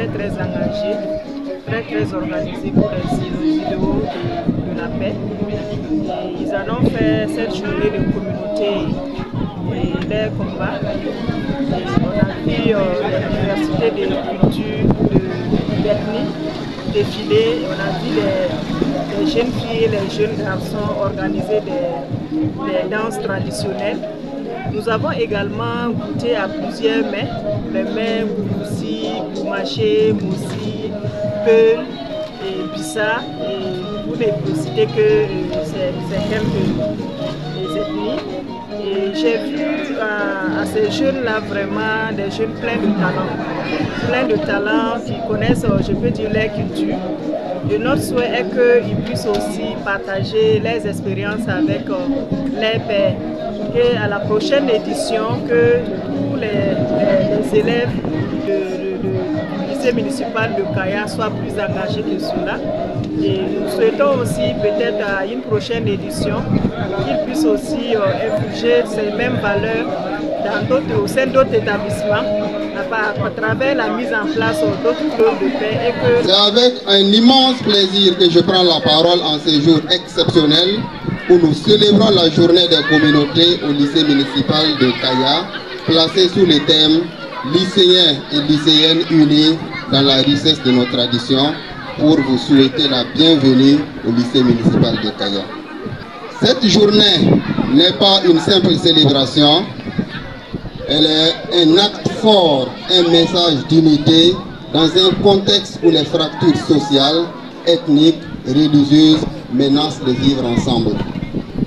très engagés, très organisés pour les idéaux de la paix. Et ils en ont fait cette journée de communauté et des combats. Et on a vu l'université de culture d'ethnie défiler, on a vu les jeunes filles et les jeunes garçons organiser des danses traditionnelles. Nous avons également goûté à plusieurs mets, les mets Goussi, Boumaché, Moussi, Peul et Bissa. Et vous ne citer que c'est quelques ethnies. Et j'ai vu à ces jeunes-là vraiment des jeunes pleins de talent qui connaissent, je peux dire, leur culture. Et notre souhait est qu'ils puissent aussi partager leurs expériences avec les pairs. Et à la prochaine édition, que tous les élèves du lycée municipal de Kaya soient plus engagés que cela. Et nous souhaitons aussi peut-être à une prochaine édition qu'ils puissent aussi infliger ces mêmes valeurs au sein d'autres établissements à travers la mise en place d'autres clubs de paix. C'est avec un immense plaisir que je prends la parole en ces jours exceptionnels où nous célébrons la journée des communautés au lycée municipal de Kaya, placé sous le thème lycéens et lycéennes unis dans la richesse de nos traditions, pour vous souhaiter la bienvenue au lycée municipal de Kaya. Cette journée n'est pas une simple célébration, elle est un acte fort, un message d'unité dans un contexte où les fractures sociales, ethniques, religieuses menacent de vivre ensemble.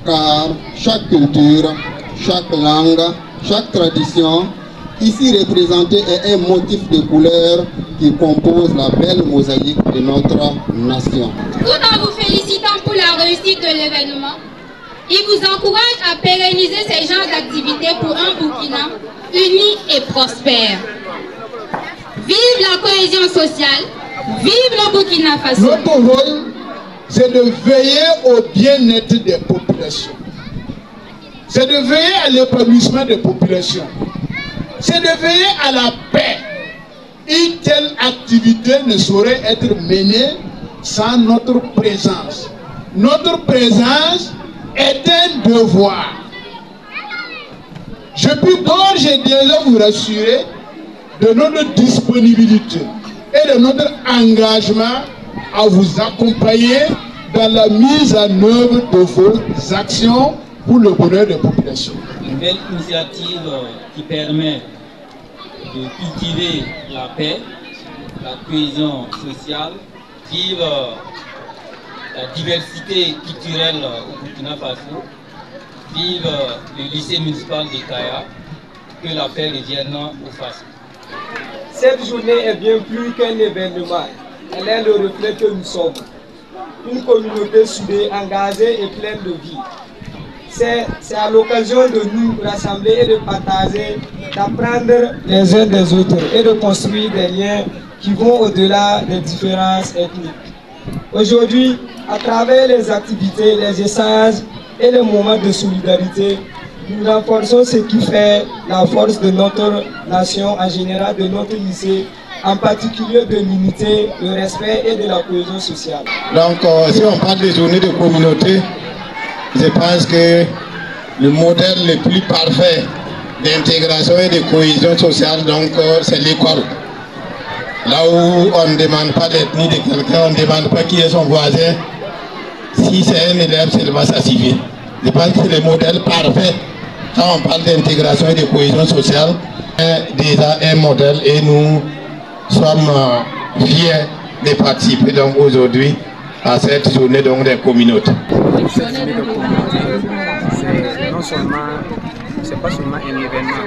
Car chaque culture, chaque langue, chaque tradition ici représentée est un motif de couleur qui compose la belle mosaïque de notre nation. Tout en vous félicitant pour la réussite de l'événement, il vous encourage à pérenniser ces genres d'activités pour un Burkina uni et prospère. Vive la cohésion sociale, vive le Burkina Faso. Notre rôle, c'est de veiller au bien-être des populations. C'est de veiller à l'épanouissement des populations. C'est de veiller à la paix. Une telle activité ne saurait être menée sans notre présence. Notre présence est un devoir. Je puis d'ores et déjà vous rassurer de notre disponibilité et de notre engagement à vous accompagner dans la mise en œuvre de vos actions pour le bonheur des populations. Une belle initiative qui permet de cultiver la paix, la cohésion sociale, vivre la diversité culturelle au Burkina Faso, vive le lycée municipal de Kaya, que la paix revienne au Faso. Cette journée est bien plus qu'un événement, elle est le reflet que nous sommes. Une communauté soudée, engagée et pleine de vie. C'est à l'occasion de nous rassembler et de partager, d'apprendre les uns des autres et de construire des liens qui vont au-delà des différences ethniques. Aujourd'hui, à travers les activités, les échanges et les moments de solidarité, nous renforçons ce qui fait la force de notre nation en général, de notre lycée, en particulier de l'unité, le respect et de la cohésion sociale. Donc, si on parle des journées de communauté, je pense que le modèle le plus parfait d'intégration et de cohésion sociale, donc, c'est l'école. Là où on ne demande pas l'ethnie de quelqu'un, on ne demande pas qui est son voisin. Si c'est un élève, seulement ça suffit. Je pense que c'est le modèle parfait quand on parle d'intégration et de cohésion sociale. C'est déjà un modèle et nous sommes fiers de participer donc aujourd'hui à cette journée donc des communautés. Cette journée de communauté, c'est non seulement, c'est pas seulement un événement,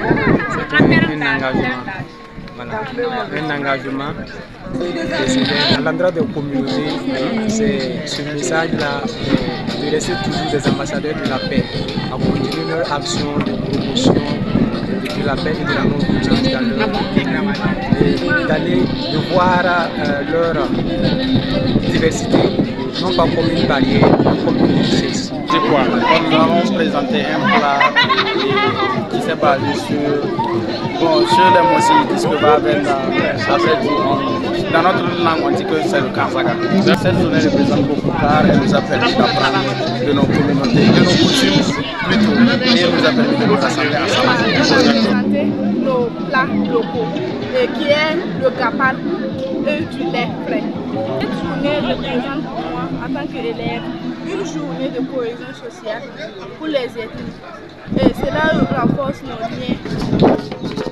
c'est un engagement. Voilà, un engagement à l'endroit des communautés, c'est ce message-là de rester toujours des ambassadeurs de la paix, à continuer leur action de promotion de la paix et de la non-violence dans leur pays, d'aller de voir leur diversité non pas comme une barrière, mais comme une richesse. C'est quoi? Nous allons présenter un plat qui s'est basé sur les mots que va avec dans notre langue on dit que c'est le Kansaga. Cette journée représente beaucoup car elle nous a permis d'apprendre de nos communautés, de nos coutumes plutôt, et elle nous a permis de nous rassembler ensemble. Présenter nos plats locaux, qui est le gapal et du lait frais. Cette journée représente pour moi, en tant qu'élève, une journée de cohésion sociale pour les ethnies. Et cela renforce nos liens.